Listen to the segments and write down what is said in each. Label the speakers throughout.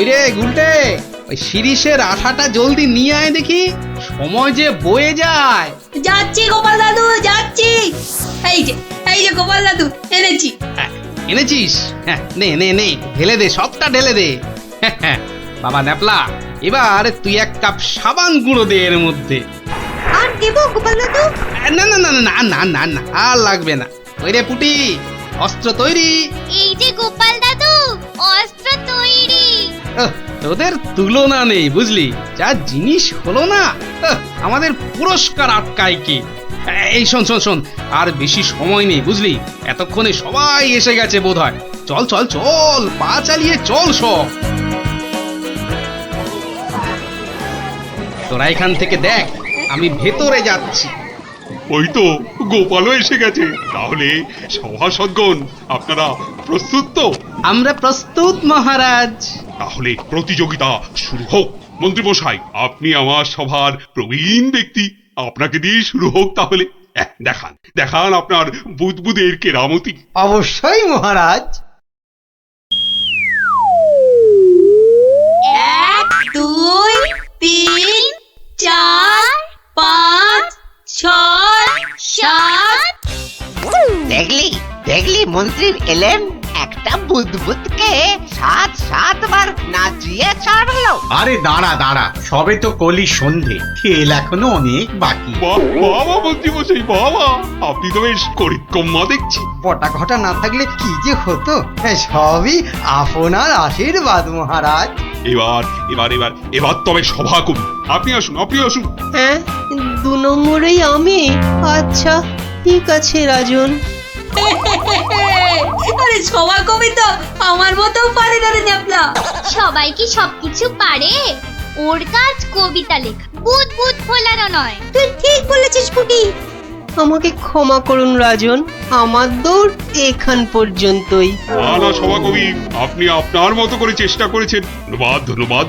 Speaker 1: ওই রে গুলটে, ওই শিরিষের আঠাটা জলদি নিয়ে আয় দেখি, সময় যে বয়ে যায়।
Speaker 2: যাচ্ছি গোপাল দাদু, যাচ্ছি। এই যে গোপাল দাদু, এনেছি।
Speaker 1: এনেছিস? হ্যাঁ, নে নে নে, ঢেলে দে, সবটা ঢেলে দে। বাবা ন্যাপলা, এবার তুই এক কাপ সাবান গুঁড়ো দে এর মধ্যে।
Speaker 2: আর দেব গোপাল দাদু?
Speaker 1: না না না না না না না, আর লাগবে না। ওই রে পুটি, অস্ত্র তৈরি।
Speaker 3: এই যে গোপাল দাদু, অস্ত্র তৈরি।
Speaker 1: তোদের তুলনা নেই বুঝলি, যা জিনিস হলো না, আমাদের পুরস্কার আটকায় কি। এই শোন শোন শোন, আর বেশি সময় নেই বুঝলি, এতক্ষণে সবাই এসে গেছে বোধহয়। চল চল চল, পা চালিয়ে চল সব। তোরা এখান থেকে দেখ, আমি ভেতরে যাচ্ছি।
Speaker 4: ওই তো গোপালও এসে গেছে। তাহলে সভাসদগণ, আপনারা প্রস্তুত তো?
Speaker 1: আমরা প্রস্তুত মহারাজ।
Speaker 4: তাহলে প্রতিযোগিতা শুরু হোক। মন্ত্রী মশাই, আপনি আমার সভার প্রবীণ ব্যক্তি, আপনাকে দিয়ে শুরু হোক তাহলে। দেখান দেখান আপনার বুদবুদের কেরামতি।
Speaker 5: অবশ্যই মহারাজ।
Speaker 2: 1 2 3 4 5 6 7।
Speaker 6: দেখলি দেখলি মন্ত্রী এলেন, একটা বুদবুদকে 7-7 নাচিয়ে ছাড়লো।
Speaker 5: আরে দাঁড়া দাঁড়া, সবে তো কলি সন্ধে, খেল এখনো অনেক বাকি।
Speaker 4: বাবা মন্ত্রী মশাই, বাবা আপনি তো বেশ করিতকম্মা দেখছি।
Speaker 5: পটা ঘটা না থাকলে কি যে হতো, সবই আপনার আশীর্বাদ মহারাজ।
Speaker 4: এবার এবার এবার এবার তবে সভা করুন। আপনি আসুন, আপনি আসুন।
Speaker 7: হ্যাঁ, 2 নম্বরেই আমি। আচ্ছা ঠিক আছে রাজন।
Speaker 2: আরে সভা কবি তো আমার মতো পারে না রে ন্যাপলা।
Speaker 3: সবাই কি সবকিছু পারে? ওর কাজ কবিতা লেখা, বুদবুদ ফোলানো নয়।
Speaker 7: তুই ঠিক বলেছিস পুটি। আমাকে ক্ষমা করুন রাজন, আমার দৌড় এখান পর্যন্তই।
Speaker 4: না সভাকবি, আপনি আপনার মতো করে চেষ্টা করেছেন, ধন্যবাদ ধন্যবাদ।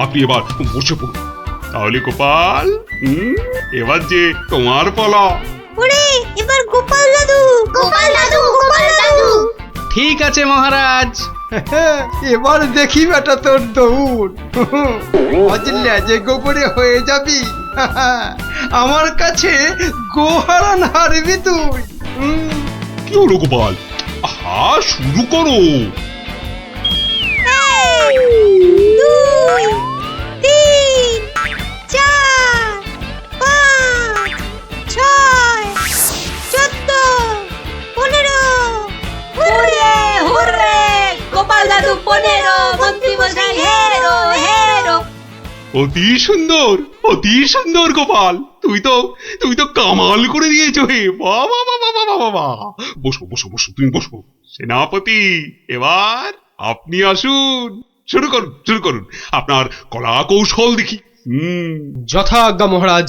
Speaker 4: আপনি এবার বসে পড়ুন। তাহলে গোপাল, এবার যে তোমার পালা।
Speaker 7: ওরে এবার গোপাল দাদু।
Speaker 3: গোপাল দাদু, গোপাল দাদু।
Speaker 1: ঠিক আছে মহারাজ।
Speaker 5: এবার দেখি বেটা তোর দৌড়, বুঝলে যে গোবরে হয়ে যাবি। আমার কাছে গোহারান হারবি তুই।
Speaker 4: কি হলো গোপাল? আহা, শুরু করো।
Speaker 7: 2 3 4 5 6 14 15।
Speaker 2: হুররে হুররে, গোপাল দাদু 15, মন্ত্রী মশাই হেরো হেরো।
Speaker 4: অতি সুন্দর গোপাল, তুমি তো কামাল করে দিয়েছো হে। বাবা বাবা বাবা বাবা, বসো বসো বসো, তুমি বসো। সেনাপতি, এবার আপনি আসুন, শুরু করুন আপনার কলা কৌশল দেখি।
Speaker 1: যথা আজ্ঞা মহারাজ।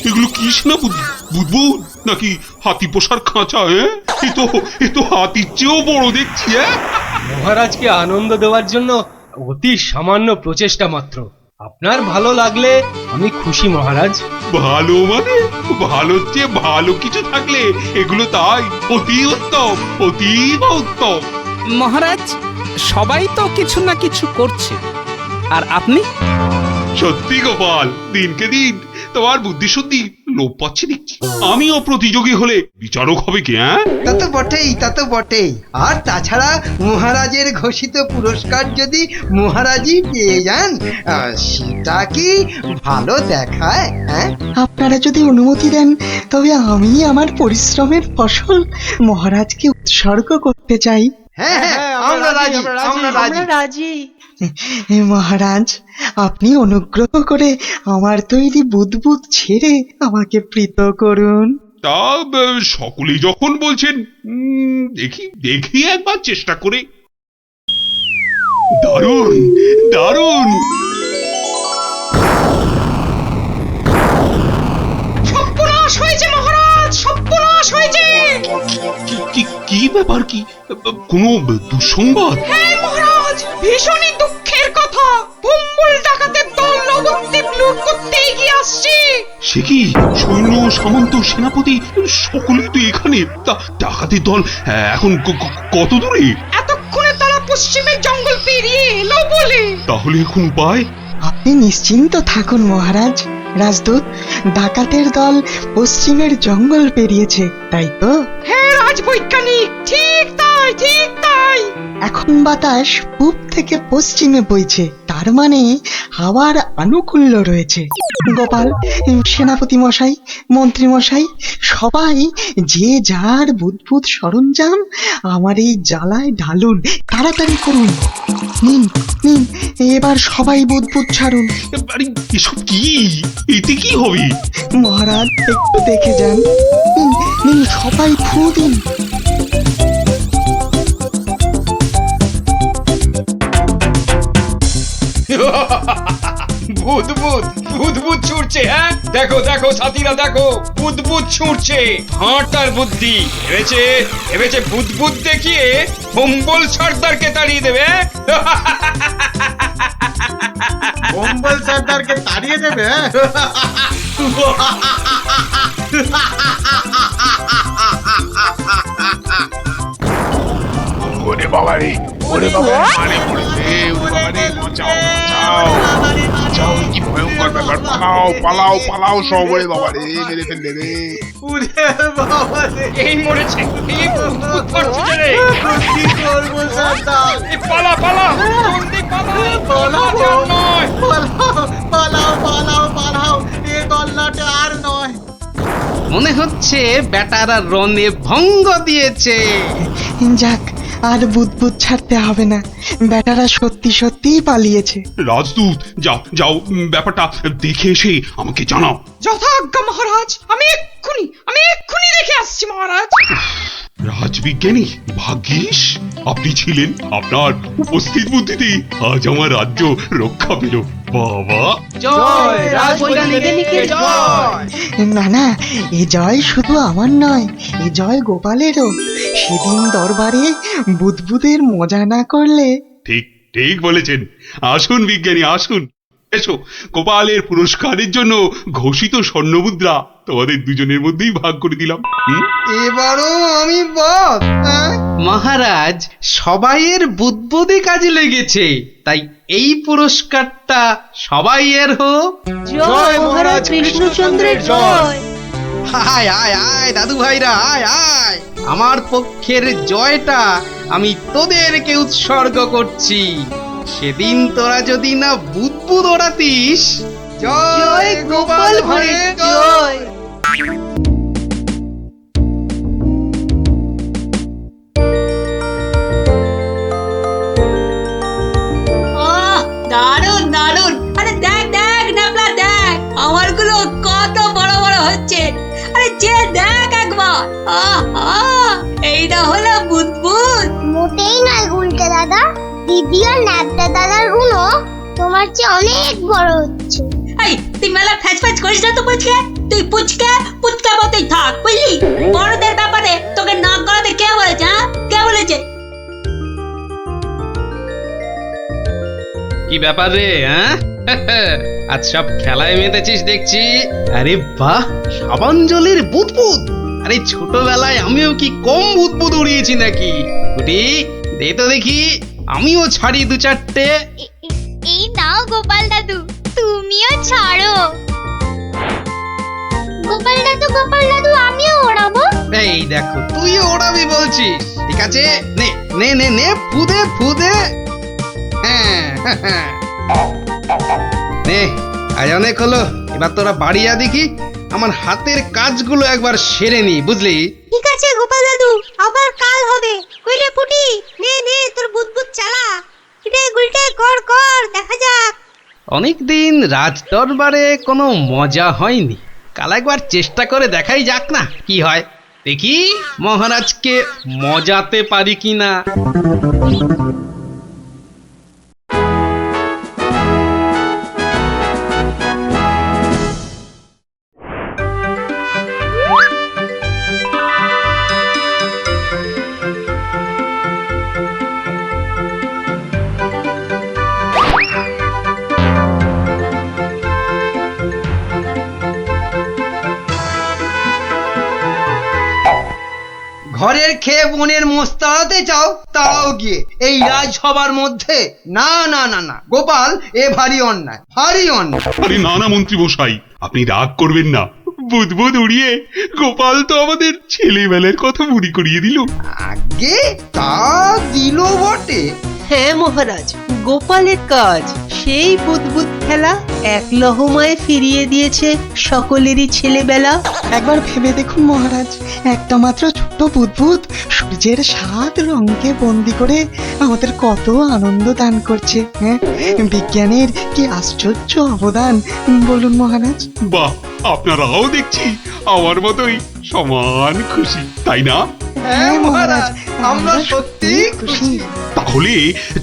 Speaker 4: এগুলো কি সেনাপতি? বুদবুদ নাকি হাতি পোষার খাঁচা? এ তো হাতির চেয়েও বড় দেখছি।
Speaker 8: মহারাজকে আনন্দ দেওয়ার জন্য অতি সামান্য প্রচেষ্টা মাত্র। আপনার ভালো লাগলে আমি খুশি মহারাজ।
Speaker 4: ভালো মানে? ভালোর চেয়ে ভালো কিছু থাকলে এগুলো তাই অতি উত্তম, অতীব উত্তম।
Speaker 9: মহারাজ, সবাই তো কিছু না কিছু করছে, আর আপনি?
Speaker 4: সত্যি গোপাল, দিনকে দিন তোমার বুদ্ধি শুদ্ধি লোপ পাচ্ছে দেখছি। আমিও প্রতিযোগী হলে বিচারক হবে কি?
Speaker 5: তা তো বটেই। আর তাছাড়া মহারাজের ঘোষিত পুরস্কার যদি মহারাজই পেয়ে যান, সেটা কি ভালো দেখায়?
Speaker 10: আপনারা যদি অনুমতি দেন, তবে আমি আমার পরিশ্রমের ফসল মহারাজকে উৎসর্গ করতে চাই।
Speaker 5: হ্যাঁ, আমরা
Speaker 7: রাজি।
Speaker 10: মহারাজ, আপনি অনুগ্রহ করে আমার তৈরি বুদবুদ ছেড়ে আমাকে প্রীত করুন।
Speaker 4: তা সকলেই যখন বলছেন, দেখি একবার চেষ্টা করে। দারুণ দারুণ।
Speaker 2: সর্বনাশ হয়েছে মহারাজ, সর্বনাশ হয়েছে।
Speaker 4: কি ব্যাপার? কি কোনো দুঃসংবাদ?
Speaker 2: হ্যাঁ মহারাজ, ভীষণই দুঃখের কথা। ভুম্বুল ডাকাতের দল নবদ্বীপ
Speaker 9: লুট করতে এগিয়ে আসছে।
Speaker 4: সে কি সৈন্য সামন্ত সেনাপতি সকলে তো এখানে? ডাকাতের দল এখন কত দূরে?
Speaker 9: এতক্ষণে তারা পশ্চিমের জঙ্গল পেরিয়ে এলো বলে।
Speaker 4: তাহলে এখন উপায়?
Speaker 10: আপনি নিশ্চিন্ত থাকুন মহারাজ। রাজদূত, ডাকাতের দল পশ্চিমের জঙ্গল পেরিয়েছে, তাই তো?
Speaker 9: হ্যাঁ রাজবৈজ্ঞানিক, ঠিক তাই, ঠিক তাই।
Speaker 10: এখন বাতাস পূব থেকে পশ্চিমে বইছে, তার মানে হাওয়ার আনুকূল্য রয়েছে। গোপাল, সেনাপতি মশাই, মন্ত্রী মশাই, সবাই যে যার বুদ্বুদ সরঞ্জাম আমার এই জ্বালায় ঢালুন, তাড়াতাড়ি করুন। নিন নিন, এবার সবাই বুদ্বুদ ছাড়ুন।
Speaker 4: আরে এসব কি? এতে কি হবে?
Speaker 10: মহারাজ একটু দেখে যান। নিন নিন, সবাই ফু দিন।
Speaker 8: বুদবুদ বুদবুদ ছুটছে। হ্যাঁ দেখো দেখো সাথীরা, দেখো বুদবুদ ছুটছে। হাঁটার বুদ্ধি ভেবেছে, ভেবেছে বুদবুদ দেখিয়ে কম্বল সর্দারকে তাড়িয়ে দেবে।
Speaker 5: কম্বল সর্দারকে তাড়িয়ে দেবে?
Speaker 4: ওরে বাবা রে, ওরে বাবা, মানে পড়েছে, ওরে বাবা রে, বাঁচাও বাঁচাও বাঁচাও, কি ভয়ঙ্কর ব্যাপার! পালাও পালাও পালাও সব! ওরে বাবা রে, মেরে ফেললে রে!
Speaker 5: উরে বাবা রে,
Speaker 8: এই মরেছে, এই বুদবুদ করছে রে।
Speaker 5: কি করবো সর্দার?
Speaker 8: এই পালা পালা, জলদি পালা,
Speaker 5: পালাও,
Speaker 8: বাঁচার নয়।
Speaker 5: পালাও পালাও পালাও পালাও, এ গল্লাটা আর নয়।
Speaker 1: মনে হচ্ছে বেটারা রনে ভঙ্গ দিয়েছে।
Speaker 10: যাক, আর বুদ্বুদ ছাড়তে হবে না, বেটারা সত্যি সত্যিই পালিয়েছে।
Speaker 4: রাজদূত, যাও যাও, ব্যাপারটা দেখে এসে আমাকে জানাও।
Speaker 9: যথাজ্ঞা মহারাজ, আমি এক্ষুনি দেখে আসছি মহারাজ।
Speaker 4: রাজবিজ্ঞানী, ভাগ্যিস আপনি ছিলেন। আপনার উপস্থিত বুদ্ধিতে আজ আমার রাজ্য রক্ষা পেল। বাবা!
Speaker 1: জয় রাজবৈজ্ঞানিকের জয়।
Speaker 10: না না, এ জয় শুধু আমার নয়, এ জয় গোপালেরও। সেদিন দরবারে বুদবুদের মজা না করলে।
Speaker 4: ঠিক ঠিক বলেছেন। আসুন বিজ্ঞানী, আসুন। এসো, গোপালের পুরস্কারের জন্য ঘোষিত স্বর্ণমুদ্রা তোমাদের দুজনের মধ্যেই ভাগ করে দিলাম।
Speaker 5: এবারও আমি বস।
Speaker 1: মহারাজ, সবাইয়ের বুদ্বুদে কাজে লেগেছে, তাই এই পুরস্কারটা সবাই এর হোক।
Speaker 7: জয় মহারাজ কৃষ্ণচন্দ্রের জয়।
Speaker 1: আয় আয় আয় দাদু ভাইরা, আয় আয়। আমার পক্ষের জয়টা আমি তোদেরকে উৎসর্গ করছি। সেদিন তোরা যদি না বুদ্বুদ ওড়াতিস।
Speaker 5: জয় গোপাল ভাঁড়ের জয়।
Speaker 2: আহ, দারুণ দারুণ। আরে দেখ দেখ নাপলা, দেখ আমারগুলো কত বড় বড় হচ্ছে। আরে যে দেখ একবার। এইটা হলো বুদবুদ।
Speaker 3: মোটেই নয় গুলটে দাদা, দিদি আর ন্যাপটা দাদার উনো তোমার চেয়ে অনেক বড় হচ্ছে।
Speaker 2: এই তুই মেলা ফ্যাচ ফ্যাচ করিস না তো পুচকে। তুই পুচকা মতোই থাক, বুঝলি? বড়দের ব্যাপারে তোকে নাক গলাতে কে বলেছে? হ্যাঁ, কে বলেছে?
Speaker 1: কি ব্যাপার রে? হ্যাঁ, আজ সব খেলায় মেতেছিস দেখছি। আরে বাহ, সাবাঞ্জলির বুদবুদ। আরে ছোটবেলায় আমিও কি কম বুদবুদ উড়িয়েছি নাকি? কুটি, দে তো দেখি, আমিও ছাড়ি দু চারটে।
Speaker 3: এই নাও গোপাল দাদু, তুমিও ছাড়ো। গোপাল দাদু আমিও ওড়াবো।
Speaker 1: এই দেখো, তুইও ওড়াবি বলছিস? ঠিক আছে, নে নে নে নে, ফুদে ফুদে। হ্যাঁ, নে, আজ অনেক হলো, এবার তোরা বাড়ি যা দেখি। আমার হাতের কাজগুলো একবার সেরে নি, বুঝলি?
Speaker 3: ঠিক আছে গোপাল দাদু, আবার কাল হবে। কইলে পুটি, নে নে তোর বুদবুদ চালা। কিরে গুলটে, কর কর, দেখা যাক।
Speaker 1: অনেকদিন রাজ দরবারে কোনো মজা হয়নি, কাল একবার চেষ্টা করে দেখাই যাক না কি হয়। দেখি মহারাজকে মজাতে পারি কিনা।
Speaker 5: ঘরের খেয়ে বোনের মোষ তাড়াতে চাও, তাও গিয়ে এই রাজসভার মধ্যে। না না না না গোপাল, এ ভারী অন্যায়, ভারী অন্যায়।
Speaker 4: আরে না না মন্ত্রী মশাই, আপনি রাগ করবেন না। বুদবুদ উড়িয়ে গোপাল তো আমাদের ছেলেবেলার কথা মনে করিয়ে দিল।
Speaker 5: আগে তা দিল বটে।
Speaker 7: হ্যাঁ মহারাজ, গোপালের কাজ সেই বুদবুদ খেলা এক লহমায় ফিরিয়ে দিয়েছে সকলেরই ছেলেবেলা।
Speaker 10: একবার ভেবে দেখুন মহারাজ, একটা মাত্র ছোট্ট বুদবুদ সূর্যের 7 রঙকে বন্দি করে আমাদের কত আনন্দ দান করছে। হ্যাঁ, বিজ্ঞানের কি আশ্চর্য অবদান বলুন মহারাজ।
Speaker 4: বাহ, আপনারাও দেখছি আমার মতোই সমান খুশি, তাই না?
Speaker 5: হ্যাঁ মহারাজ, আমরা সত্যি খুশি।
Speaker 4: তাহলে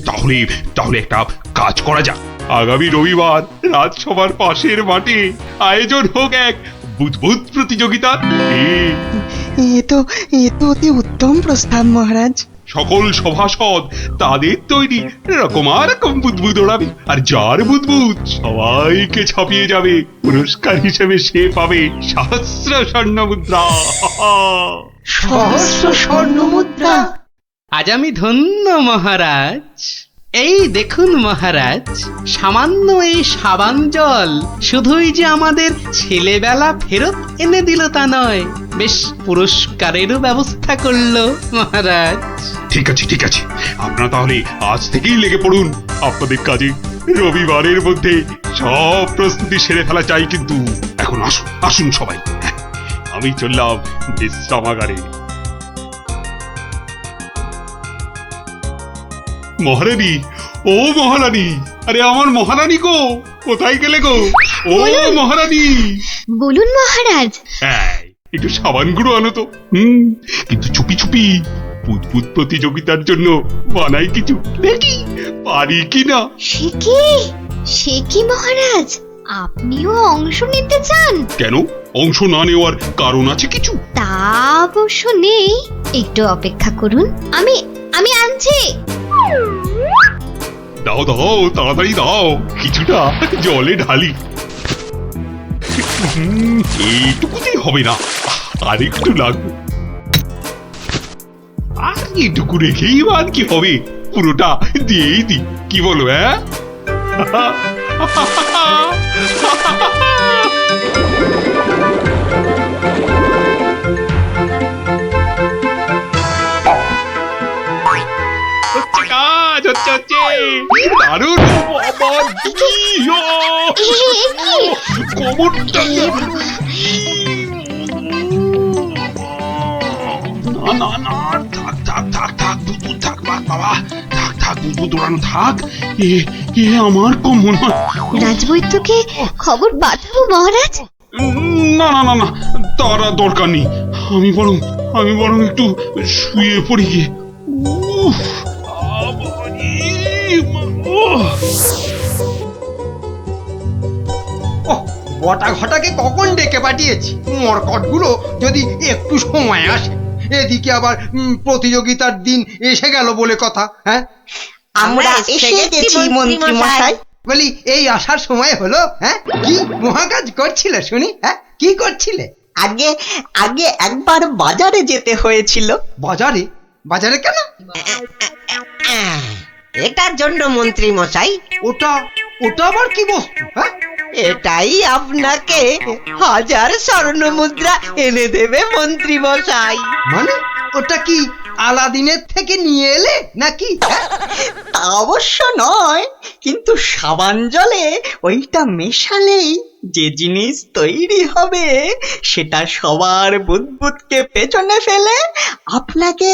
Speaker 4: তাহলে তাহলে একটা কাজ করা যাক। আগামী রবিবার রাজসভার পাশের মাঠে আয়োজন হোক এক বুদবুদ প্রতিযোগিতা।
Speaker 10: এ তো অতি উত্তম প্রস্তাব মহারাজ।
Speaker 4: সকল সভাসদ তাদের তৈরি রকম বুদবুদ ওড়াবে, আর যার বুদবুদ সবাইকে ছাপিয়ে যাবে, পুরস্কার হিসেবে সে পাবে সহস্র স্বর্ণ মুদ্রা।
Speaker 5: সহস্র স্বর্ণ মুদ্রা।
Speaker 1: আজ আমি ধন্য মহারাজ। এই দেখুন মহারাজ, সামান্য এই সাবান জল শুধুই যে আমাদের ছেলেবেলা ফেরত এনে দিল তা নয়, বেশ পুরস্কারেরও ব্যবস্থা করলো মহারাজ।
Speaker 4: ঠিক আছে ঠিক আছে, আপনারা তাহলে আজ থেকেই লেগে পড়ুন আপনাদের কাজে। রবিবারের মধ্যে সব প্রস্তুতি সেরে ফেলা চাই কিন্তু। এখন আসুন আসুন সবাই, আমি চললাম বিশ্রামাগারে। মহারানী, ও মহারানী, আরে আমার মহারানী গো, কোথায় গেলে গো? ও মহারানী,
Speaker 3: বলুন মহারাজ।
Speaker 4: একটু সাবান গুঁড়ো আনো তো। কিন্তু চুপি চুপি, বুদবুদ প্রতিযোগিতার জন্য বানাই কিছু, দেখি পারি কিনা।
Speaker 3: সে কি মহারাজ, আপনিও অংশ নিতে চান?
Speaker 4: কেন, অংশ না নেওয়ার কারণ আছে কিছু?
Speaker 3: তা অবশ্য নেই, একটু অপেক্ষা করুন, আমি আনছি।
Speaker 4: দাও দাও, তাড়াতাড়ি দাও, কিছুটা জলে ঢালি। এইটুকুতেই হবে না, আর একটু লাগবে। আর এটুকু রেখেই বাদ কি হবে, পুরোটা দিয়েই দি, কি বলো? হ্যাঁ, কাজ হচ্ছে হচ্ছে দারুণ। কোমরটা না না, থাক থাক থাক থাক, বুদবুদ থাক বাবা, থাক থাক, বুদবুদ দৌড়ানো থাক। এ আমার কোমর।
Speaker 3: রাজবৈদ্যকে খবর পাঠাবো মহারাজ?
Speaker 4: না না না না, তার দরকার নেই। আমি বরং একটু শুয়ে পড়ি গিয়ে।
Speaker 5: বটা ঘটাকে কখন ডেকে পাঠিয়েছি, মরকটগুলো যদি একটু সময় আসে। এদিকে আবার প্রতিযোগিতার দিন এসে গেল বলে কথা। হ্যাঁ,
Speaker 6: আমরা এসে গেছি মন্ত্রী মশাই।
Speaker 5: বলি এই আসার সময় হলো? হ্যাঁ, কি মহাকাজ করছিলে শুনি? হ্যাঁ, কি করছিলে?
Speaker 6: আগে একবার বাজারে যেতে হয়েছিল।
Speaker 5: বাজারে? বাজারে কেন?
Speaker 6: এটার জন্য মন্ত্রী মশাই।
Speaker 5: ওটা আবার কি বস্তু? হ্যাঁ,
Speaker 6: এটাই আপনাকে 1000 স্বর্ণ মুদ্রা এনে দেবে মন্ত্রী মশাই।
Speaker 5: মানে ওটা কি আলাদিনের থেকে নিয়ে এলে নাকি?
Speaker 6: তা অবশ্য নয়, কিন্তু সাবান জলে ওইটা মেশালেই যে জিনিস তৈরি হবে সেটা সবার বুদবুদকে পেছনে ফেলে আপনাকে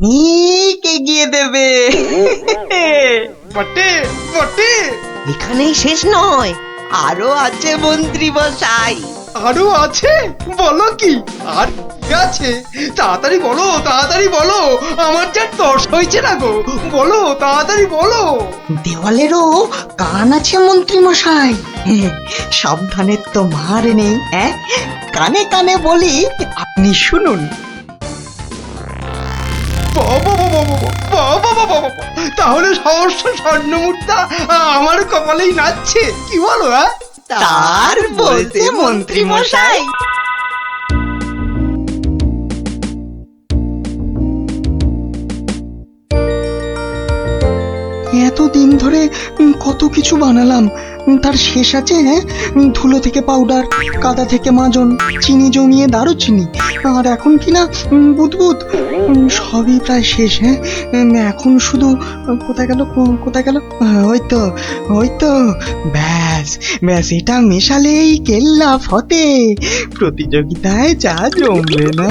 Speaker 6: অনেক এগিয়ে দেবে।
Speaker 5: বটে বটে,
Speaker 6: এখানেই শেষ নয়, আরো আছে মন্ত্রী মশাই।
Speaker 5: আরো আছে? বলো কি আর আছে? তাড়াতাড়ি বলো, তাড়াতাড়ি বলো, আমার যা তর্স হয়েছে না গো, বলো তাড়াতাড়ি বলো।
Speaker 10: দেওয়ালেরও কান আছে মন্ত্রী মশাই।
Speaker 6: সাবধানের তো মার নেই। কানে কানে বলি, আপনি শুনুন।
Speaker 5: তাহলে সহস্র স্বর্ণ মুদ্রা আমার কপালেই নাচছে, কি বলো? হ্যাঁ,
Speaker 6: তার বলতে মন্ত্রী মশাই।
Speaker 10: এতদিন ধরে কত কিছু বানালাম, তার শেষ আছে? হ্যাঁ, ধুলো থেকে পাউডার, কাদা থেকে মাজন, চিনি জমিয়ে দারুচিনি, আর এখন কি না বুদবুদ, সবই প্রায় শেষ। হ্যাঁ, এখন শুধু কোথায় গেল, কোথায় গেল? ওই তো ব্যাস ব্যাস, এটা মেশালেই কেল্লা ফতে, প্রতিযোগিতায় যা জমবে না।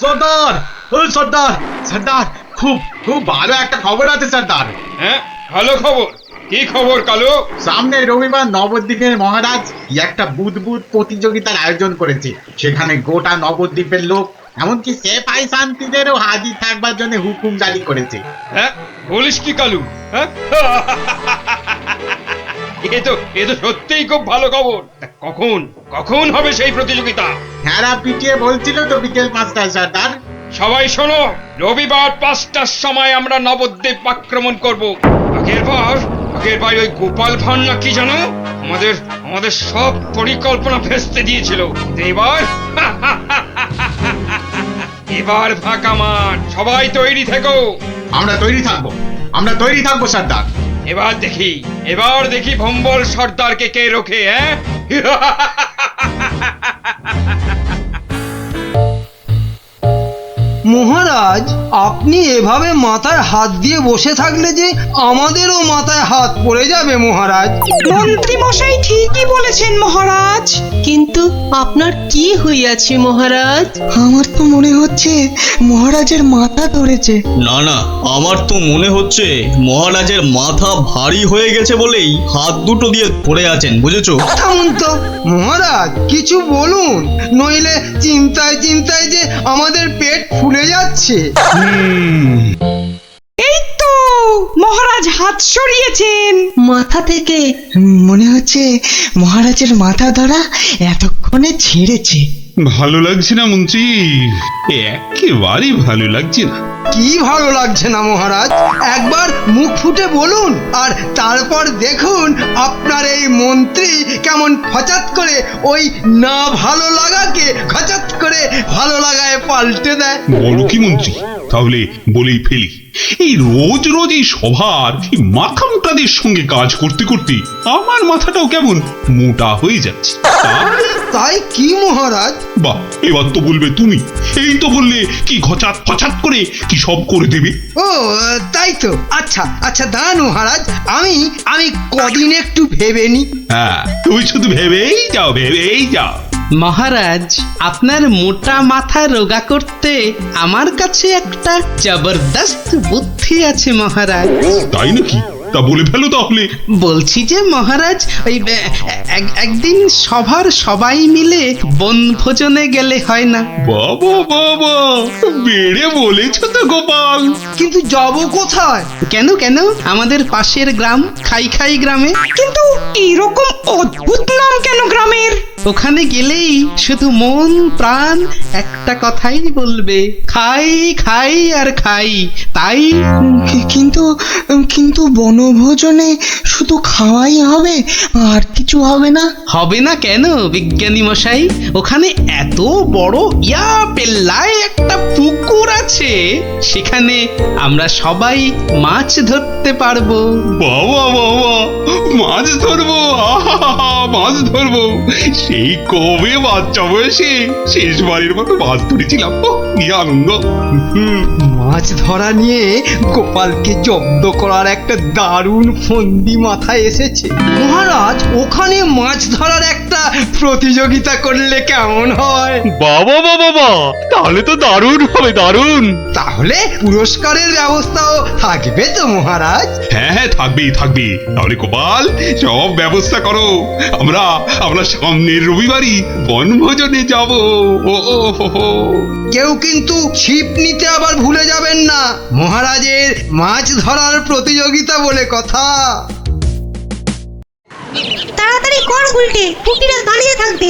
Speaker 11: সর্দার, ও সর্দার, সর্দার, খুব খুব ভালো একটা খবর আছে সর্দার।
Speaker 8: হ্যাঁ, ভালো খবর। কি খবর কালু?
Speaker 11: সামনে রবিবার নবদ্বীপের মহারাজ একটা বুদবুদ প্রতিযোগিতার আয়োজন করেছে। সেখানে গোটা নবদ্বীপের লোক, এমনকি সেপাই শান্তিদেরও হাজির থাকবার জন্য হুকুম জারি করেছে।
Speaker 8: হ্যাঁ, বলিস কি কালু? হ্যাঁ, এ তো সত্যিই খুব ভালো খবর। তা কখন কখন হবে সেই প্রতিযোগিতা?
Speaker 11: হ্যাঁ, পিটিয়ে বলছিল তো বিকেল 5টায় সর্দার।
Speaker 8: সবাই শোনো, রবিবার 5টার সময় আমরা নবদ্বীপ আক্রমণ করব। আগের বার ওই গোপাল ভাঁড় না কি জানো, আমাদের সব পরিকল্পনা ভেস্তে দিয়েছিল। এবার ফাঁকা মাঠ, সবাই তৈরি থেকো।
Speaker 11: আমরা তৈরি থাকবো সর্দার।
Speaker 8: এবার দেখি ভম্বল সর্দারকে কে রোখে। হ্যাঁ,
Speaker 5: মহারাজ, আপনি এভাবে মাথায় হাত দিয়ে বসে থাকলে যে আমাদেরও মাথায় হাত পড়ে যাবে মহারাজ।
Speaker 6: মন্ত্রী মশাই ঠিকই বলেছেন মহারাজ।
Speaker 7: কিন্তু আপনার কি হইয়াছে মহারাজ?
Speaker 10: আমার তো মনে হচ্ছে মহারাজের মাথা ধরেছে।
Speaker 12: না না, আমার তো মনে হচ্ছে মহারাজের মাথা ভারী হয়ে গেছে বলেই হাত দুটো দিয়ে পড়ে আছেন, বুঝেছো?
Speaker 5: থামুন তো মহারাজ, কিছু বলুন, নইলে চিন্তায় চিন্তায় যে আমাদের পেট ফুলে যাচ্ছে।
Speaker 6: এই তো মহারাজ হাত সরিয়েছেন
Speaker 7: মাথা থেকে।
Speaker 10: মনে হচ্ছে মহারাজের মাথা ধরা এতক্ষণে ছেড়েছে।
Speaker 4: ভালো লাগছে না মন্ত্রী, একেবারেই ভালো লাগছে না।
Speaker 5: কি ভালো লাগছে না মহারাজ? একবার মুখ ফুটে বলুন, আর তারপর দেখুন আপনার এই মন্ত্রী কেমন ফচাত করে ওই না ভালো লাগাকে খচাত করে ভালো লাগায় পাল্টে দেয়।
Speaker 4: বলো কি মন্ত্রী, তাহলে বলেই ফেলি। এই রোজ রোজ এই সভার এই মাথা মোটাদের সঙ্গে কাজ করতে করতে আমার মাথাটাও কেমন মোটা হয়ে যাচ্ছে।
Speaker 5: তাই কি মহারাজ?
Speaker 4: বাহ, এবার তো বলবে তুমি। এই তো বললে কি ঘচাত ফচাত করে কি সব করে দেবে।
Speaker 5: ও তাই তো। আচ্ছা আচ্ছা, দাঁড়ান মহারাজ, আমি কদিন একটু ভেবে নি।
Speaker 4: হ্যাঁ, তুমি শুধু ভেবেই যাও।
Speaker 1: মহারাজ, আপনার মোটা মাথা রোগা করতে আমার কাছে একটা জবরদস্ত বুদ্ধি আছে মহারাজ।
Speaker 4: তাই নাকি? তা বলে ফেলো তাহলে।
Speaker 1: বলছি যে মহারাজ, ওই একদিন সভার সবাই মিলে বনভোজনে গেলে হয় না?
Speaker 4: বাবা বাবা, বেড়ে বলেছো তো গোপাল।
Speaker 5: কিন্তু যাব কোথায়?
Speaker 1: কেন আমাদের পাশের গ্রাম খাই গ্রামে।
Speaker 6: কিন্তু এরকম অদ্ভুত নাম কেন গ্রামের?
Speaker 1: ওখানে গেলেই শুধু মন প্রাণ একটা কথাই বলবে, খাই আর খাই। তাই
Speaker 10: কিন্তু বনভোজনে শুধু খাওয়াই হবে, আর কিছু হবে না?
Speaker 1: হবে না কেন বিজ্ঞানী মশাই? ওখানে এত বড় পেল্লায় একটা পুকুর আছে, সেখানে আমরা সবাই মাছ ধরতে পারবো।
Speaker 4: বাবা বাবা, মাছ ধরবো, মাছ ধরবো। সেই কবে বাচ্চা বয়সে শেষবারের মতো মাছ ধরেছিলাম, কি আনন্দ।
Speaker 5: মাছ ধরা নিয়ে গোপালকে জব্দ করার একটা দারুণ ফন্দি মাথায় এসেছে। মহারাজ, ওখানে মাছ ধরার একটা প্রতিযোগিতা করলে কেমন হয়?
Speaker 4: বাবা বাবা, তাহলে তো দারুণ হবে, দারুণ।
Speaker 5: তাহলে পুরস্কারের ব্যবস্থাও থাকবে তো মহারাজ?
Speaker 4: হ্যাঁ, থাকবে। তাহলে গোপাল, সব ব্যবস্থা করো। আমরা সামনের রবিবারই বনভোজনে যাব।
Speaker 5: কেউ কিন্তু ছিপ নিতে আবার ভুলে যাবেন না, মহারাজের মাছ ধরার প্রতিযোগিতা বলে কথা।
Speaker 3: তাড়াতাড়ি কর গুলটে, পুটিরা দাঁড়িয়ে থাকবে।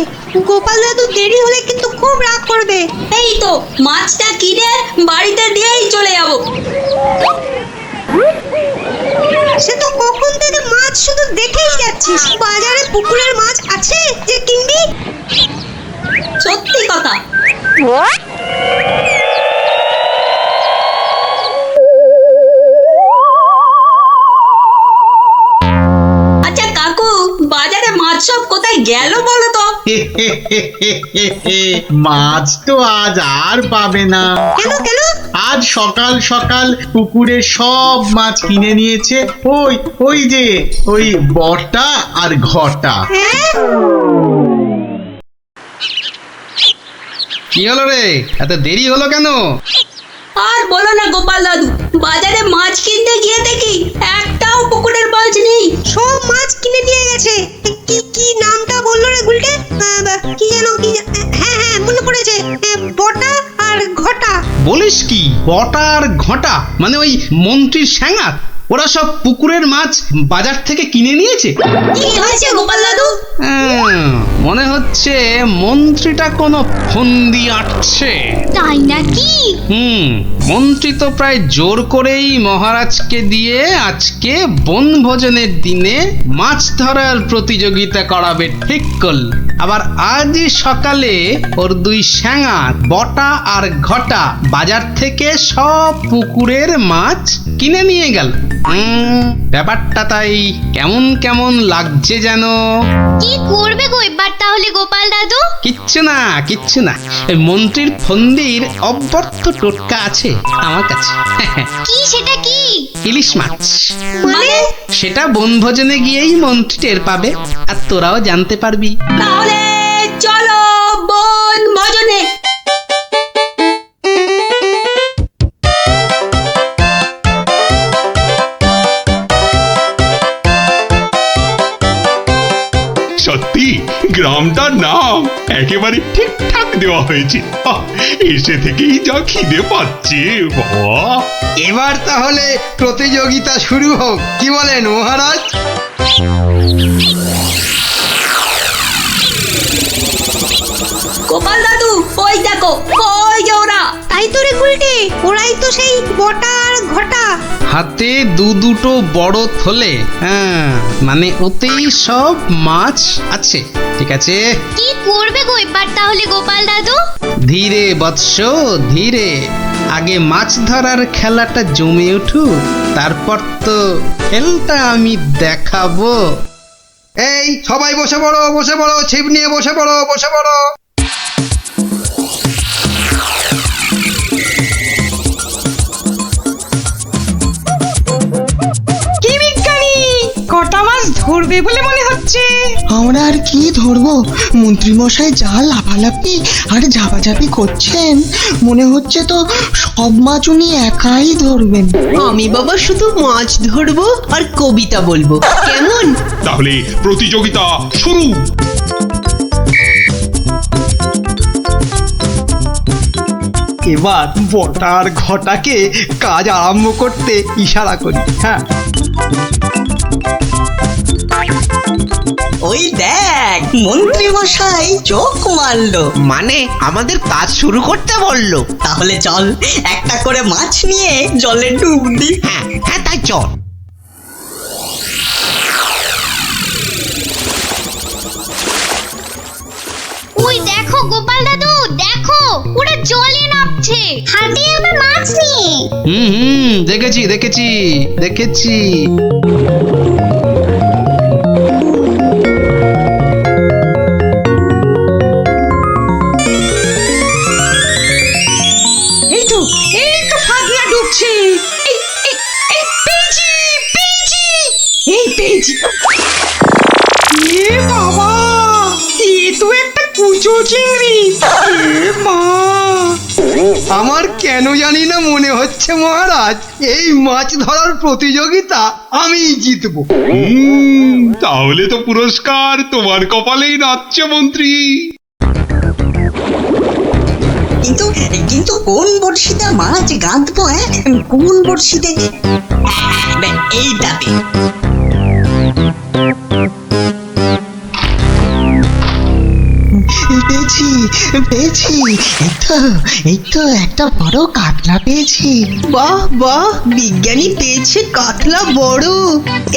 Speaker 3: গোপাল দাদু দেরি হলে কিন্তু খুব রাগ করবে।
Speaker 2: এই তো মাছটা কিনে বাড়িতে দিয়েই চলে যাবো।
Speaker 3: সে তো কখন থেকে মাছ শুধু দেখেই কোথায় যাচ্ছিস? বাজারে পুকুরের মাছ আছে যে কিনবি?
Speaker 2: সত্যি কথা। আচ্ছা কাকু, বাজারে মাছ সব কোথায় গেল বলো তো?
Speaker 11: মাছ তো আজ আর পাবে না।
Speaker 3: কেন কেন?
Speaker 11: আজ সকাল সকাল পুকুরে সব মাছ কিনে নিয়েছে ওই ওই যে ওই বটা আর ঘটা।
Speaker 3: হ্যাঁ?
Speaker 1: কি হলো রে, এত দেরি হলো কেন?
Speaker 2: আর বলো না গোপাল দাদু, বাজারে মাছ কিনতে গিয়ে দেখি একটাও পুকুরের মাছ নেই।
Speaker 3: সব মাছ কিনে নিয়ে গেছে। কি কি নামটা বললো রে গুলটে? কি যেন হ্যাঁ হ্যাঁ মনে পড়েছে, বটা আর ঘটা।
Speaker 1: বলিস কি, বটা আর ঘটা মানে ওই মন্ত্রীর স্যাঙাত? ওরা সব পুকুরের মাছ বাজার থেকে কিনে নিয়েছে।
Speaker 2: কি হয়েছে গোপাল দাদু?
Speaker 1: মনে হচ্ছে মন্ত্রীটা কোনো ফন্দি আটছে।
Speaker 3: তাই নাকি?
Speaker 1: মন্ত্রী তো প্রায় জোর করেই মহারাজকে দিয়ে আজকে বনভোজনের দিনে মাছ ধরার প্রতিযোগিতা করাবে ঠিক করল। আবার আজ সকালে ওর দুই স্যাঙাত বটা আর ঘটা বাজার থেকে সব পুকুরের মাছ কিনে নিয়ে গেল। ব্যাপারটা তাই কেমন কেমন লাগছে যেন।
Speaker 3: কি করবে গো এবার তাহলে গোপাল দাদু?
Speaker 1: কিচ্ছু না কিচ্ছু না, মন্ত্রীর ফন্দির অব্যর্থ টোটকা আছে আমার কাছে।
Speaker 3: কি সেটা কি?
Speaker 1: ইলিশ মাছ।
Speaker 3: মানে?
Speaker 1: সেটা বনভোজনে গিয়েই মন্ত্রী টের পাবে, আর তোরাও জানতে পারবি।
Speaker 2: তাহলে চলো বনভোজনে।
Speaker 4: সত্যি গ্রামটার নাম একেবারে ঠিকঠাক দেওয়া হয়েছে। এসে থেকেই যা খিদে পাচ্ছে বাবা।
Speaker 5: এবার তাহলে প্রতিযোগিতা শুরু হোক, কি বলেন মহারাজ?
Speaker 2: গোপাল দাদু ওই দেখো, ওই যে ওরা।
Speaker 3: তাই তো রে গুলটে, ওরাই তো সেই বটা আর ঘটা।
Speaker 1: হাতে দুটো বড় থলে, মানে ওতেই সব মাছ আছে। ঠিক আছে,
Speaker 3: কি করবে গো এবার তাহলে গোপাল দাদু?
Speaker 1: ধীরে বৎস ধীরে, আগে মাছ ধরার খেলাটা জমে উঠুক, তারপর তো খেলটা আমি দেখাবো।
Speaker 5: এই সবাই বসে পড়ো, বসে পড়ো, ছিপ নিয়ে বসে পড়ো, বসে পড়ো।
Speaker 6: কি বিজ্ঞানী, কটা মাছ ধরবে বলে মনে হচ্ছে?
Speaker 10: আমরা আর কি ধরবো, মন্ত্রী মশাই যা লাফালাফি আর ঝাপাঝাপি করছেন, মনে হচ্ছে তো সব মাছ উনি একাই ধরবেন।
Speaker 7: আমি বাবা শুধু মাছ ধরবো আর কবিতা বলবো, কেমন?
Speaker 4: তাহলে প্রতিযোগিতা শুরু।
Speaker 5: এবার বটা আর ঘটাকে কাজ আরম্ভ করতে ইশারা করি। হ্যাঁ,
Speaker 6: ওই দেখ মন্ত্রী মশাই চোখ মারলো,
Speaker 9: মানে আমাদের কাজ শুরু করতে বললো।
Speaker 6: তাহলে চল একটা করে মাছ নিয়ে জলে ডুব দি।
Speaker 9: হ্যাঁ হ্যাঁ, তাই চল।
Speaker 3: ওই দেখো গোপাল দাদু, দেখো ওরা জলে নামছে হাতে আবার মাছ নিয়ে।
Speaker 1: দেখেছি দেখেছি দেখেছি।
Speaker 6: এই তো ফাগলা ডুবছে। এই পেয়েছি পেয়েছি, এই পেয়েছি। এ বাবা, এ তো একটা কুচো চিংড়ি। এ মা,
Speaker 5: আমার কেন জানি না মনে হচ্ছে মহারাজ এই মাছ ধরার প্রতিযোগিতা আমি জিতবো।
Speaker 4: তাহলে তো পুরস্কার তোমার কপালেই নাচছে মন্ত্রী।
Speaker 6: কিন্তু কিন্তু কোন বড়শিতে মাছ গাঁথবো? কোন বড়শিতে? এইটাতে।
Speaker 10: পেয়েছি পেয়েছি। এই তো একটা বড় কাতলা পেয়েছি।
Speaker 7: বাহ বাহ, বিজ্ঞানী পেয়েছে কাতলা বড়।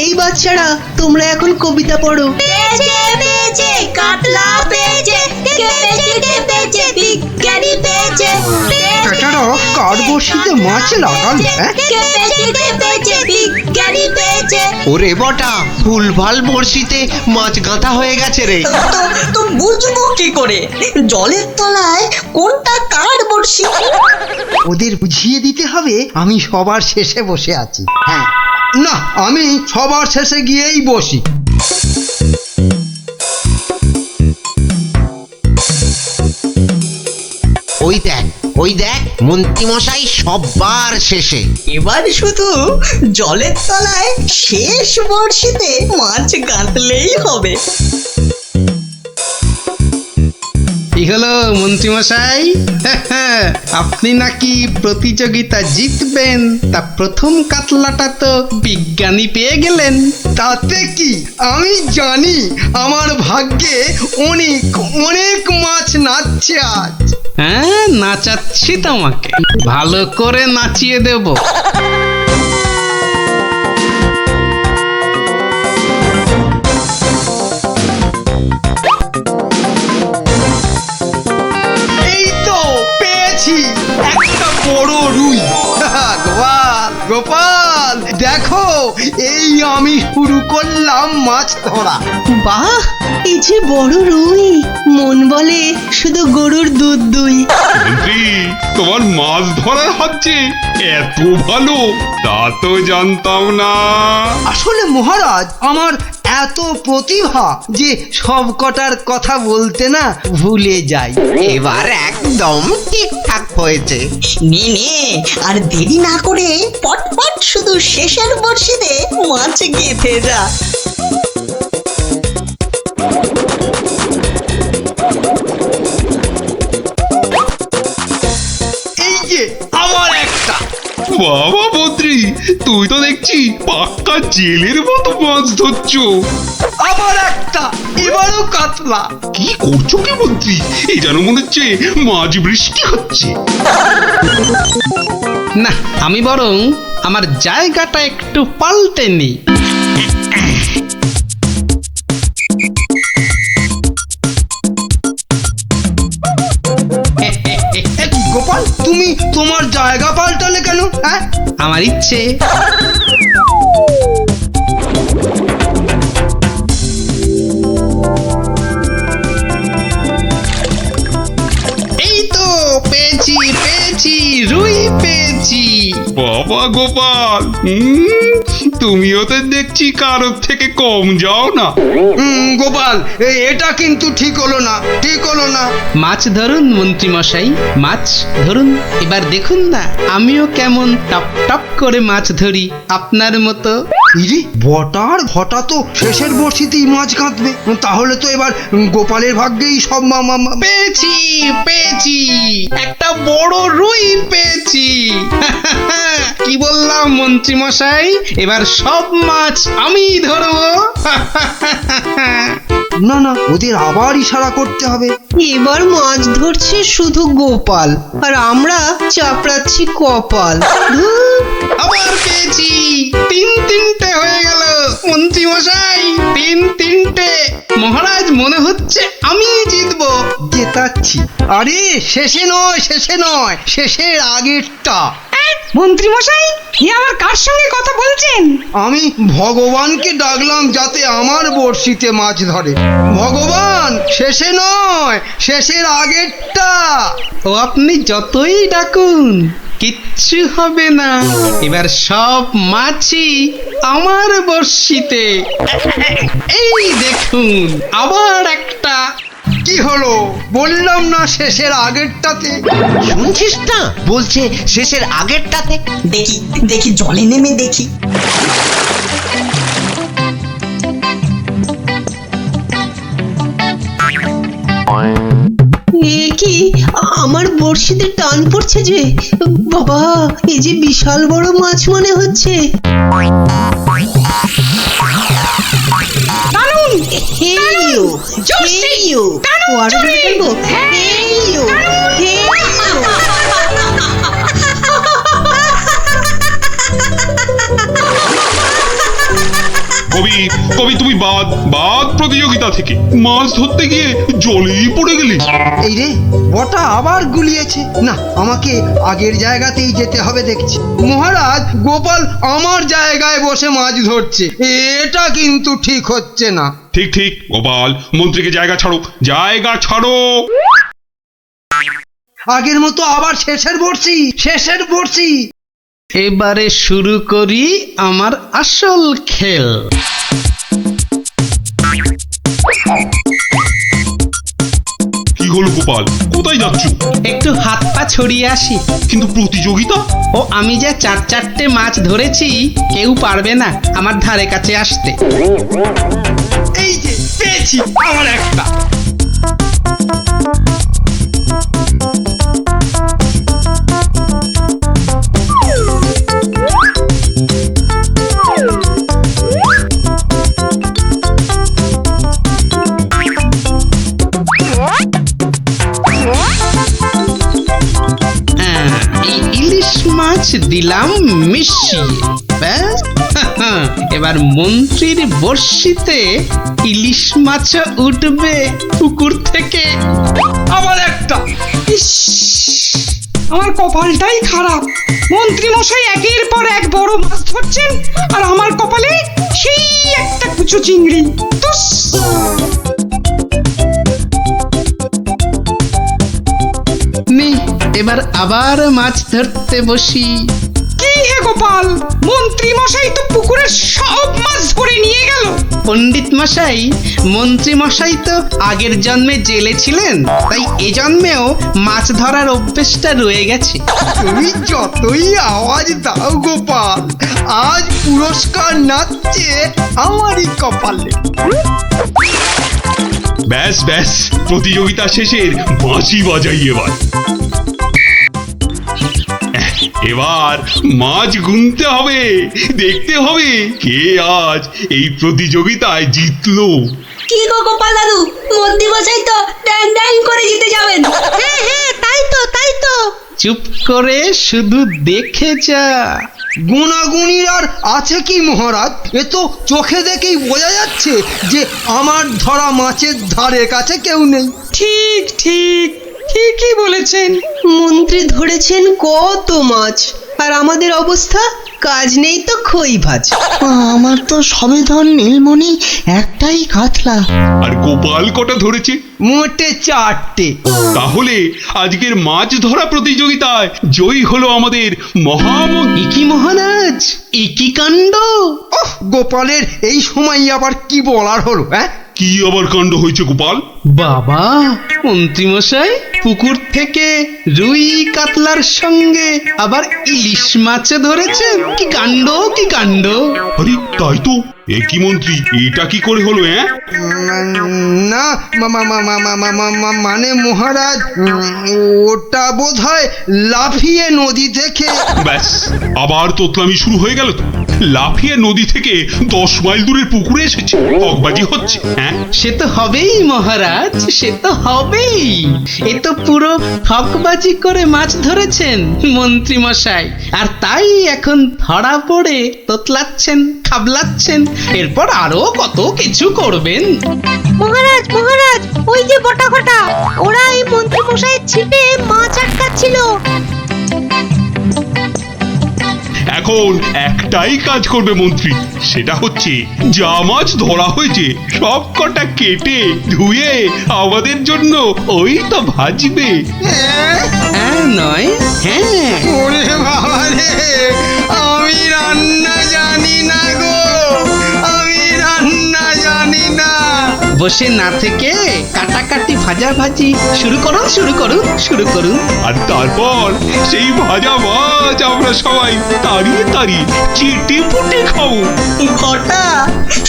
Speaker 7: এই বাচ্চারা, তোমরা এখন কবিতা পড়ো।
Speaker 2: পেয়েছে পেয়েছে কাতলা পেয়েছে, কে পেয়েছে কে পেয়েছে, বিজ্ঞানী পেয়েছে।
Speaker 5: বেটারা কার বড়শিতে মাছ লাগাল? হ্যাঁ,
Speaker 2: কে পেয়েছে কে পেয়েছে, বিজ্ঞানী পেয়েছে।
Speaker 6: ওরে বটা, ভুলভাল বড়শিতে মাছ গাঁথা হয়ে গেছে রে।
Speaker 13: তো বুঝবো কি করে জলের তলায় কোনটা কার বড়শি?
Speaker 5: ওদের বুঝিয়ে দিতে হবে আমি সবার শেষে বসে আছি। হ্যাঁ, না, আমি সবার শেষে গিয়েই বসি।
Speaker 6: ওই দেখ মন্ত্রীমশাই সবার শেষে।
Speaker 13: এবার শুধু জলের তলায় শেষ বড়শিতে মাছ গাঁথলেই হবে।
Speaker 1: কি হলো মন্ত্রীমশাই? আপনি নাকি প্রতিযোগিতা জিতবেন, তা প্রথম কাতলাটা তো বিজ্ঞানী পেয়ে গেলেন।
Speaker 5: তাতে কি, আমি জানি আমার ভাগ্যে অনেক অনেক মাছ নাচছে আজ।
Speaker 1: হ্যাঁ, নাচাচ্ছি তোমাকে, ভালো করে নাচিয়ে দেব।
Speaker 5: এই তো পেয়েছি একটা বড় রুই। গোপাল গোপাল, দেখো এই আমি শুরু করলাম মাছ ধরা।
Speaker 7: বাহ, এই যে বড় রুই, মন বলে শুধু গরুর দুধ দুই।
Speaker 4: মন্ত্রী, তোমার মাছ ধরার হাত যে এত ভালো তা তো জানতাম না।
Speaker 5: আসলে মহারাজ, আমার এত প্রতিভা যে সব কটার কথা বলতে না ভুলে যাই।
Speaker 6: এবার একদম ঠিকঠাক হয়েছে।
Speaker 13: নে নে, আর দেরি না করে পটপট শুধু শেষের বড়শিতে মাছ গেঁথে যা।
Speaker 5: এই যে আমার একটা।
Speaker 4: বাবা মন্ত্রী, তুই তো দেখছি পাক্কা জেলের মতো মাছ ধরছো।
Speaker 5: আবার একটা, এবারও কাতলা।
Speaker 4: কি করছো কি মন্ত্রী? এই যেন মনে হচ্ছে মাছ বৃষ্টি হচ্ছে।
Speaker 1: না, আমি বরং আমার জায়গাটা একটু পাল্টে নিই।
Speaker 5: গোপাল, তুমি তোমার জায়গা পাল্টালে কেন? হ্যাঁ,
Speaker 1: আমার ইচ্ছে। এই তো পেয়েছি পেয়েছি, রুই পেয়েছি।
Speaker 4: বাবা গোপাল, তুমিও তো দেখছি কারোর থেকে কম যাও না।
Speaker 5: গোপাল, এটা কিন্তু ঠিক হলো না, ঠিক হলো না।
Speaker 1: মাছ ধরুন মন্ত্রী মশাই, মাছ ধরুন। এবার দেখুন না আমিও কেমন টপ টপ করে মাছ ধরি আপনার মতো।
Speaker 5: ইরে, বটার ঘটা তো শেষের বড়শিতেই মাছ কাঁদবে। তাহলে তো এবার গোপালের ভাগ্যেই সব
Speaker 1: পেয়েছি পেয়েছি, একটা বড় রুই পেয়েছি। কি বললাম মন্ত্রী মশাই, এবার সব মাছ আমি ধরবো।
Speaker 5: না না, ওদের আবার ইশারা করতে হবে।
Speaker 7: এবার মাছ ধরছে শুধু গোপাল, আর আমরা চাপড়াচ্ছি কপাল।
Speaker 1: আবার পেয়েছি, তিনটে হয়ে গেল মন্ত্রী মশাই, তিনটে। মহারাজ, মনে হচ্ছে আমি জিতবো।
Speaker 5: জেতাচ্ছি। আরে শেষে নয়, শেষের আগেরটা।
Speaker 2: মন্ত্রী মশাই, এ আবার কার সঙ্গে কথা বলছেন?
Speaker 5: আমি ভগবানকে ডাকলাম যাতে আমার বড়শিতে মাছ ধরে। ভগবান, শেষে নয়, শেষের আগেরটা।
Speaker 1: ও আপনি যতই ডাকুন কিচ্ছু হবে না, এবার সব মাছই আমার বড়শিতে। এই দেখুন, আবার একটা।
Speaker 5: কি হলো? বললাম না শেষের আগেরটাতে।
Speaker 6: শুনছিস না, বলছে শেষের আগেরটাতে।
Speaker 13: দেখি দেখি, জলে নেমে দেখি।
Speaker 7: এ কি, আমার বড়শিতে টান পড়ছে যে। বাবা, এই যে বিশাল বড় মাছ মনে হচ্ছে। এই
Speaker 4: কবি তুমি বাদ বাদ প্রতিযোগিতা থেকে মাছ ধরতে গিয়ে জলেই পড়ে গেলি।
Speaker 5: এই রে বটা আবার গুলিয়েছে। না, আমাকে আগের জায়গাতেই যেতে হবে দেখছি। মহারাজ, গোপাল আমার জায়গায় বসে মাছ ধরছে, এটা কিন্তু ঠিক হচ্ছে না।
Speaker 4: ঠিক ঠিক গোপাল, মন্ত্রীকে জায়গা ছাড়ো, জায়গা ছাড়ো।
Speaker 5: আগের মতো আবার শেষের বর্ষি।
Speaker 1: এবারে শুরু করি আমার আসল খেল।
Speaker 4: কি হলো গোপাল, কোথায় যাচ্ছ?
Speaker 1: একটু হাত পা ছড়িয়ে আসি।
Speaker 4: কিন্তু প্রতিযোগিতা?
Speaker 1: ও আমি যে চারটে মাছ ধরেছি, কেউ পারবে না আমার ধারে কাছে আসতে।
Speaker 5: এই যে পেয়েছি আমার একটা।
Speaker 1: এই ইলিশ মাছ দিলাম মিশিয়ে, ব্যাস। এবার মন্ত্রীর বড়শিতে ইলিশ মাছ উঠবে পুকুর থেকে।
Speaker 5: আবার একটা।
Speaker 14: ইস, আমার কপালটাই খারাপ। মন্ত্রী মশাই একের পর এক বড় মাছ ধরছেন, আর আমার কপালে সেই একটা কুচো চিংড়ি। তুস!
Speaker 1: নে, এবার আবার মাছ ধরতে বসি।
Speaker 14: কি হে গোপাল, মন্ত্রী মশাই তো পুকুরের সব মাছ ধরে নিয়ে গেল।
Speaker 1: পণ্ডিত মশাই, মন্ত্রী মশাই তো আগের জন্মে জেলে ছিলেন, তাই এ জন্মেও মাছ ধরার অভ্যেসটা রয়ে গেছে।
Speaker 5: তুমি যতই আওয়াজ দাও গোপাল, আজ পুরস্কার নাচছে আমারই কপালে।
Speaker 4: ব্যাস ব্যাস, প্রতিযোগিতা শেষের বাঁশি বাজাই এবার। এবার মাছ গুনতে হবে, দেখতে হবে কে আজ এই প্রতিযোগিতায় জিতলো।
Speaker 2: কি গো গোপাল দাদু, মন্ত্রী মশাই তো ড্যাং ড্যাং করে জিতে যাবেন।
Speaker 3: হ্যাঁ, তাই তো।
Speaker 1: চুপ করে শুধু দেখে যা।
Speaker 5: গুণাগুণির আর আছে কি মহারাজ? এ তো চোখে দেখেই বোঝা যাচ্ছে যে আমার ধরা মাছের ধারে কাছে কেউ নেই।
Speaker 14: ঠিক ঠিকই বলেছেন।
Speaker 7: মন্ত্রী ধরেছেন কত মাছ, আর আমাদের অবস্থা কাজ নেই তো খই ভাজ।
Speaker 10: আমার তো সবে ধর নীলমণি একটাই কাতলা।
Speaker 4: আর গোপাল কটা ধরেছে?
Speaker 5: মোটে 4টে।
Speaker 4: তাহলে আজকের মাছ ধরা প্রতিযোগিতায় জয়ী হলো আমাদের মহামন্ত্রী।
Speaker 1: কি মহারাজ, কি কাণ্ড!
Speaker 5: গোপালের এই সময় আবার কি বলার হলো?
Speaker 4: কি আবার কাণ্ড হয়েছে গোপাল?
Speaker 1: বাবা, মন্ত্রী মশাই পুকুর থেকে রুই কাতলার সঙ্গে আবার ইলিশ মাছ ধরেছেন। কি কাণ্ড!
Speaker 4: আরে তাই তো, কি মন্ত্রী, এটা কি করে হলো?
Speaker 5: না, মানে মহারাজ, ওটা বোধহয় লাফিয়ে নদী থেকে।
Speaker 4: ব্যাস, আবার তোতলামি শুরু হয়ে গেল তো। লাফিয়ে নদী থেকে 10 মাইল দূরের পুকুরে এসেছে, ঠকবাজি হচ্ছে।
Speaker 1: সে তো হবেই মহারাজ, সে তো হবেই। এ তো পুরো ঠকবাজি করে মাছ ধরেছেন মন্ত্রী মশাই, আর তাই এখন ধরা পড়ে তোতলাচ্ছেন, খাবলাচ্ছেন। এরপর আরো কত কিছু করবেন।
Speaker 3: মহারাজ, ওই যে বটা কটা, ওরা এই মন্ত্রী মশাইয়ের ছিপে মাছ আটকাচ্ছিল।
Speaker 4: এখন একটাই কাজ করবে মন্ত্রী, সেটা হচ্ছে যা মাছ ধরা হয়েছে সব কটা কেটে ধুয়ে আমাদের জন্য ওই তো ভাজবে।
Speaker 1: নয়, হ্যাঁ।
Speaker 5: ওরে বাবা রে, আমি রান্না জানি না গো, আমি রান্না জানি না।
Speaker 1: বসে না থেকে কাটাকাটি ভাজাভাজি শুরু করুন।
Speaker 4: আর তারপর সেই ভাজা মাছ আমরা সবাই তাড়িয়ে চেটে পুটে খাবো।
Speaker 13: ঘটা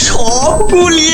Speaker 13: সব গুলিয়ে